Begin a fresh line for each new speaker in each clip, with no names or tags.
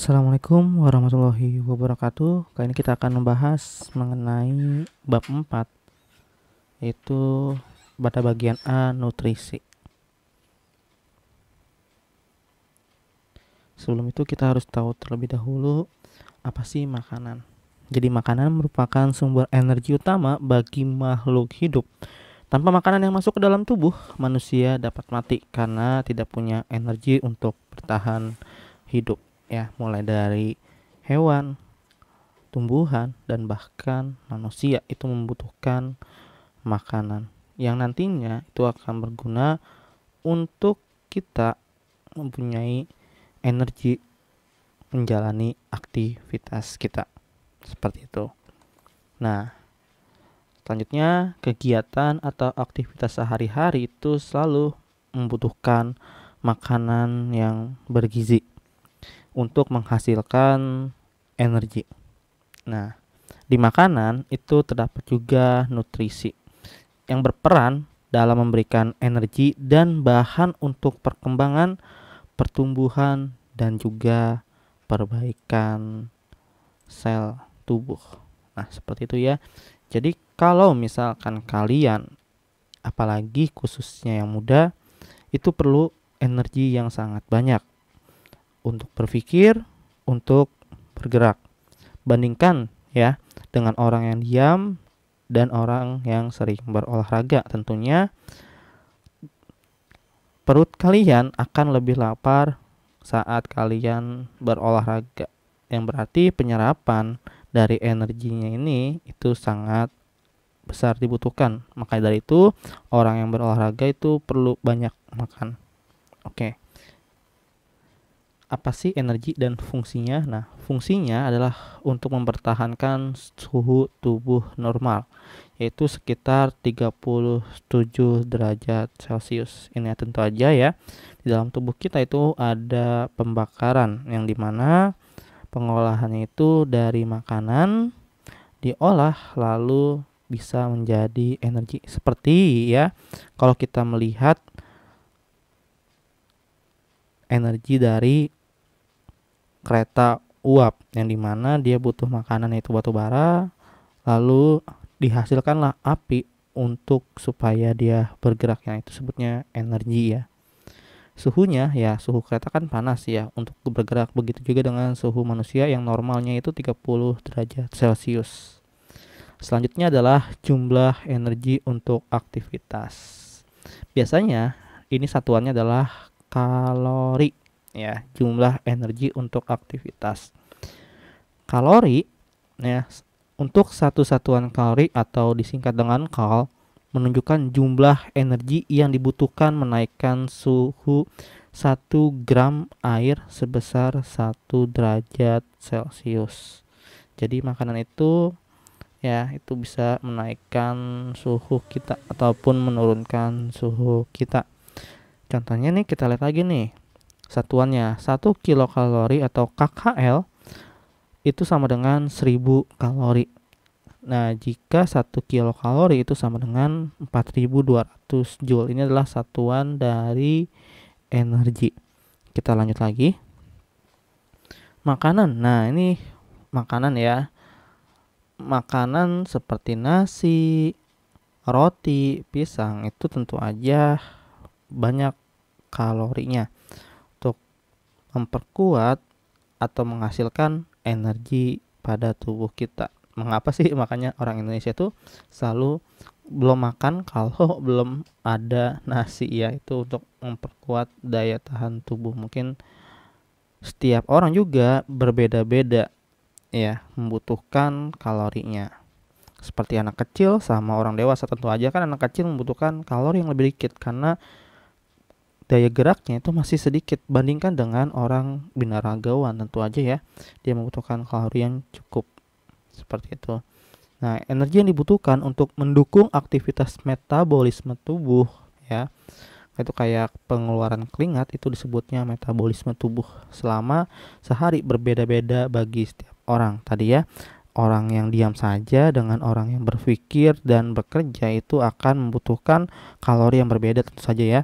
Assalamualaikum warahmatullahi wabarakatuh. Kali ini kita akan membahas mengenai bab 4, yaitu pada bagian A, nutrisi. Sebelum itu kita harus tahu terlebih dahulu apa sih makanan. Jadi makanan merupakan sumber energi utama bagi makhluk hidup. Tanpa makanan yang masuk ke dalam tubuh, manusia dapat mati karena tidak punya energi untuk bertahan hidup. Ya, mulai dari hewan, tumbuhan, dan bahkan manusia itu membutuhkan makanan yang nantinya itu akan berguna untuk kita mempunyai energi menjalani aktivitas kita seperti itu. Nah, selanjutnya kegiatan atau aktivitas sehari-hari itu selalu membutuhkan makanan yang bergizi untuk menghasilkan energi. Nah, di makanan itu terdapat juga nutrisi yang berperan dalam memberikan energi dan bahan untuk perkembangan, pertumbuhan, dan juga perbaikan sel tubuh. Nah, seperti itu ya. Jadi kalau misalkan kalian, apalagi khususnya yang muda, itu perlu energi yang sangat banyak untuk berpikir, untuk bergerak. Bandingkan ya dengan orang yang diam dan orang yang sering berolahraga. Tentunya perut kalian akan lebih lapar saat kalian berolahraga, yang berarti penyerapan dari energinya ini itu sangat besar dibutuhkan. Maka dari itu orang yang berolahraga itu perlu banyak makan. Oke. Apa sih energi dan fungsinya? Nah, fungsinya adalah untuk mempertahankan suhu tubuh normal, yaitu sekitar 37 derajat Celcius. Ini tentu aja ya, di dalam tubuh kita itu ada pembakaran, yang dimana pengolahannya itu dari makanan diolah lalu bisa menjadi energi. Seperti ya, kalau kita melihat energi dari kereta uap, yang dimana dia butuh makanan yaitu batu bara, lalu dihasilkanlah api untuk supaya dia bergerak, yang itu sebutnya energi ya. Suhunya ya, suhu kereta kan panas ya untuk bergerak, begitu juga dengan suhu manusia yang normalnya itu 30 derajat Celcius. Selanjutnya adalah jumlah energi untuk aktivitas. Biasanya ini satuannya adalah kalori ya, jumlah energi untuk aktivitas. Kalori ya, untuk satu satuan kalori atau disingkat dengan kal, menunjukkan jumlah energi yang dibutuhkan menaikkan suhu 1 gram air sebesar 1 derajat Celcius. Jadi makanan itu ya, itu bisa menaikkan suhu kita ataupun menurunkan suhu kita. Contohnya nih, kita lihat lagi nih. Satuannya 1 kilokalori atau KKL itu sama dengan 1000 kalori. Nah, jika 1 kilokalori itu sama dengan 4200 joule. Ini adalah satuan dari energi. Kita lanjut lagi. Makanan. Nah, ini makanan ya. Makanan seperti nasi, roti, pisang itu tentu aja banyak kalorinya untuk memperkuat atau menghasilkan energi pada tubuh kita. Mengapa sih makanya orang Indonesia tuh selalu belum makan kalau belum ada nasi ya, itu untuk memperkuat daya tahan tubuh. Mungkin setiap orang juga berbeda-beda ya membutuhkan kalorinya. Seperti anak kecil sama orang dewasa, tentu aja kan anak kecil membutuhkan kalori yang lebih dikit karena daya geraknya itu masih sedikit bandingkan dengan orang binaragawan. Tentu aja ya dia membutuhkan kalori yang cukup. Seperti itu. Nah, energi yang dibutuhkan untuk mendukung aktivitas metabolisme tubuh ya, itu kayak pengeluaran keringat, itu disebutnya metabolisme tubuh selama sehari, berbeda-beda bagi setiap orang. Tadi ya, orang yang diam saja dengan orang yang berpikir dan bekerja itu akan membutuhkan kalori yang berbeda tentu saja ya.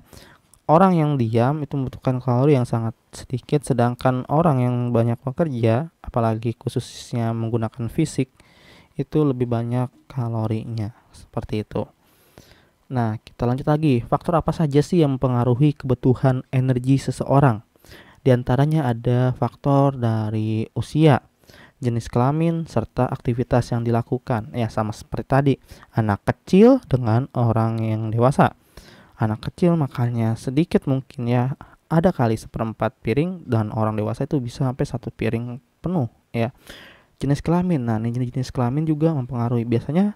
orang yang diam itu membutuhkan kalori yang sangat sedikit, sedangkan orang yang banyak bekerja, apalagi khususnya menggunakan fisik, itu lebih banyak kalorinya. Seperti itu. Nah, kita lanjut lagi. Faktor apa saja sih yang mempengaruhi kebutuhan energi seseorang? Di antaranya ada faktor dari usia, jenis kelamin, serta aktivitas yang dilakukan. Ya, sama seperti tadi, anak kecil dengan orang yang dewasa. Anak kecil makannya sedikit mungkin ya, ada kali seperempat piring, dan orang dewasa itu bisa sampai satu piring penuh ya. Jenis kelamin, nah ini jenis kelamin juga mempengaruhi. Biasanya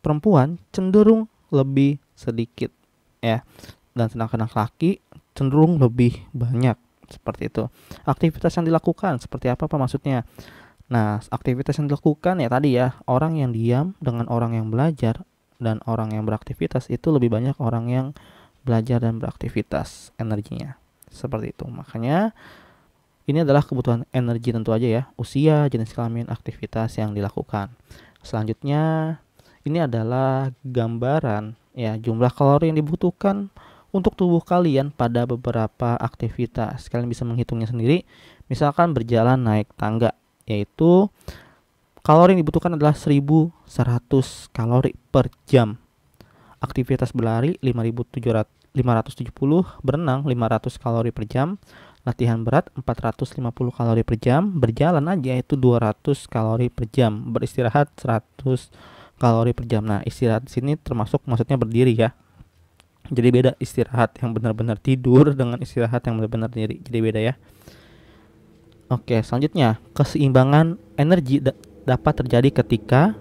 perempuan cenderung lebih sedikit ya, dan sedangkan laki-laki cenderung lebih banyak, seperti itu. Aktivitas yang dilakukan seperti apa Pak maksudnya? Nah, aktivitas yang dilakukan ya tadi ya, orang yang diam dengan orang yang belajar dan orang yang beraktivitas, itu lebih banyak orang yang belajar dan beraktivitas energinya. Seperti itu. Makanya ini adalah kebutuhan energi tentu aja ya, usia, jenis kelamin, aktivitas yang dilakukan. Selanjutnya ini adalah gambaran ya jumlah kalori yang dibutuhkan untuk tubuh kalian pada beberapa aktivitas. Kalian bisa menghitungnya sendiri. Misalkan berjalan naik tangga, yaitu kalori yang dibutuhkan adalah 1100 kalori per jam. Aktivitas berlari 570, berenang 500 kalori per jam, latihan berat 450 kalori per jam, berjalan aja itu 200 kalori per jam, beristirahat 100 kalori per jam. Nah, istirahat di sini termasuk maksudnya berdiri ya. Jadi beda istirahat yang benar-benar tidur dengan istirahat yang benar-benar diri. Jadi beda ya. Oke, selanjutnya keseimbangan energi dapat terjadi ketika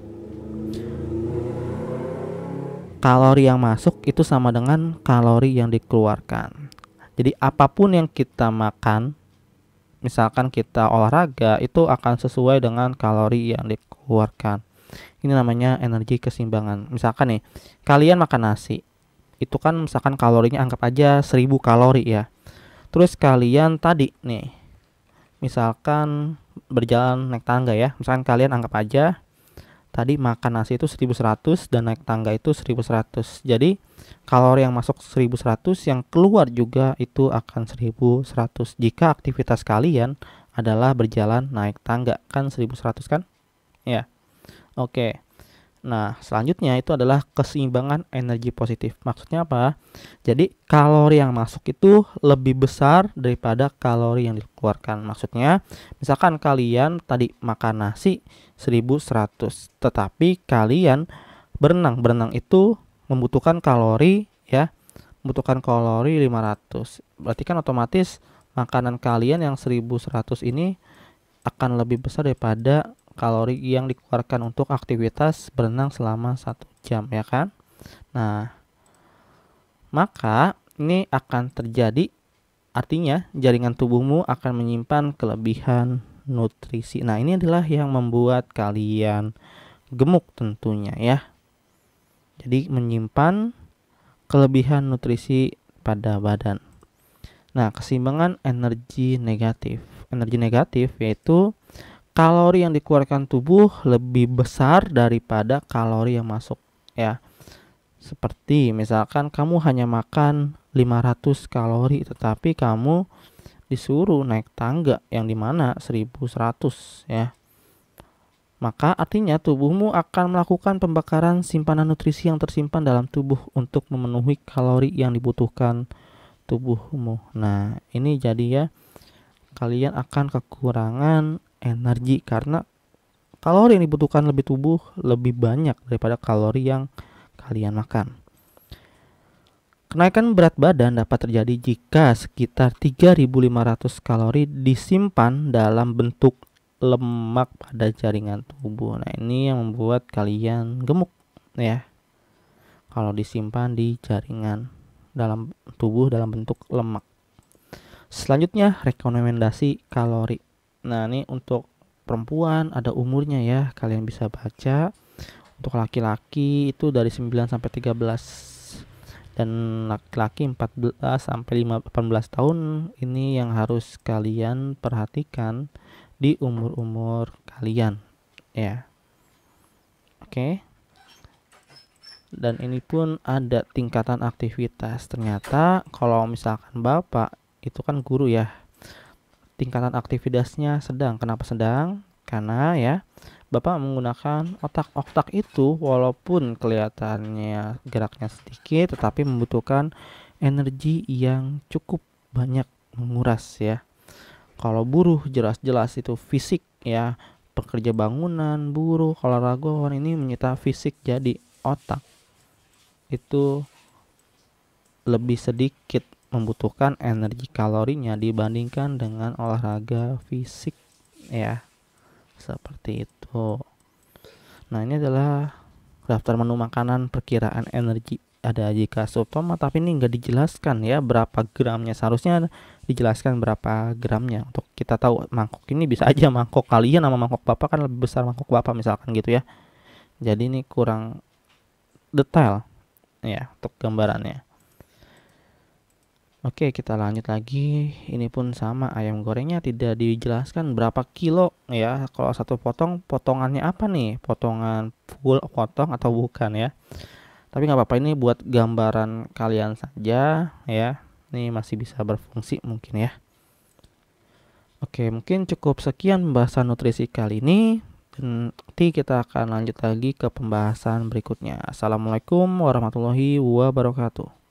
kalori yang masuk itu sama dengan kalori yang dikeluarkan. Jadi apapun yang kita makan, misalkan kita olahraga, itu akan sesuai dengan kalori yang dikeluarkan. Ini namanya energi keseimbangan. Misalkan nih, kalian makan nasi, itu kan misalkan kalorinya anggap aja 1000 kalori ya. Terus kalian tadi nih, misalkan berjalan naik tangga ya, misalkan kalian anggap aja tadi makan nasi itu 1100 dan naik tangga itu 1100. Jadi kalori yang masuk 1100, yang keluar juga itu akan 1100. Jika aktivitas kalian adalah berjalan naik tangga, kan 1100 kan? Ya. Oke. Nah, selanjutnya itu adalah keseimbangan energi positif. Maksudnya apa? Jadi kalori yang masuk itu lebih besar daripada kalori yang dikeluarkan. Maksudnya, misalkan kalian tadi makan nasi 1100, tetapi kalian berenang. Berenang itu membutuhkan kalori ya, membutuhkan kalori 500. Berarti kan otomatis makanan kalian yang 1100 ini akan lebih besar daripada kalori yang dikeluarkan untuk aktivitas berenang selama 1 jam ya kan. Nah, maka ini akan terjadi, artinya jaringan tubuhmu akan menyimpan kelebihan nutrisi. Nah, ini adalah yang membuat kalian gemuk tentunya ya. Jadi menyimpan kelebihan nutrisi pada badan. Nah, keseimbangan energi negatif. Energi negatif yaitu kalori yang dikeluarkan tubuh lebih besar daripada kalori yang masuk ya. Seperti misalkan kamu hanya makan 500 kalori, tetapi kamu disuruh naik tangga yang dimana 1100 ya. Maka artinya tubuhmu akan melakukan pembakaran simpanan nutrisi yang tersimpan dalam tubuh untuk memenuhi kalori yang dibutuhkan tubuhmu. Nah, ini jadi ya, kalian akan kekurangan energi karena kalori yang dibutuhkan lebih tubuh lebih banyak daripada kalori yang kalian makan. Kenaikan berat badan dapat terjadi jika sekitar 3.500 kalori disimpan dalam bentuk lemak pada jaringan tubuh. Nah, ini yang membuat kalian gemuk ya. Kalau disimpan di jaringan dalam tubuh dalam bentuk lemak. Selanjutnya, rekomendasi kalori. Nah, ini untuk perempuan ada umurnya ya, kalian bisa baca. Untuk laki-laki itu dari 9 sampai 13 dan laki-laki 14 sampai 18 tahun. Ini yang harus kalian perhatikan di umur-umur kalian ya. Oke. Dan ini pun ada tingkatan aktivitas. Ternyata kalau misalkan Bapak itu kan guru ya, tingkatan aktivitasnya sedang. Kenapa sedang? Karena ya Bapak menggunakan otak. Otak itu walaupun kelihatannya geraknya sedikit tetapi membutuhkan energi yang cukup banyak menguras ya. Kalau buruh jelas-jelas itu fisik ya, pekerja bangunan, buruh, olahragawan ini menyita fisik, jadi otak itu lebih sedikit membutuhkan energi kalorinya dibandingkan dengan olahraga fisik ya, seperti itu. Nah, ini adalah daftar menu makanan perkiraan energi. Ada jika subtoma, tapi ini nggak dijelaskan ya berapa gramnya. Seharusnya dijelaskan berapa gramnya untuk kita tahu. Mangkok ini bisa aja mangkok kalian sama mangkok bapak kan lebih besar mangkok bapak misalkan gitu ya. Jadi ini kurang detail ya untuk gambarannya. Oke, kita lanjut lagi. Ini pun sama, ayam gorengnya tidak dijelaskan berapa kilo ya. Kalau satu potong, potongannya apa nih? Potongan full potong atau bukan ya? Tapi nggak apa-apa, ini buat gambaran kalian saja ya. Ini masih bisa berfungsi mungkin ya. Oke, mungkin cukup sekian pembahasan nutrisi kali ini. Dan nanti kita akan lanjut lagi ke pembahasan berikutnya. Assalamualaikum warahmatullahi wabarakatuh.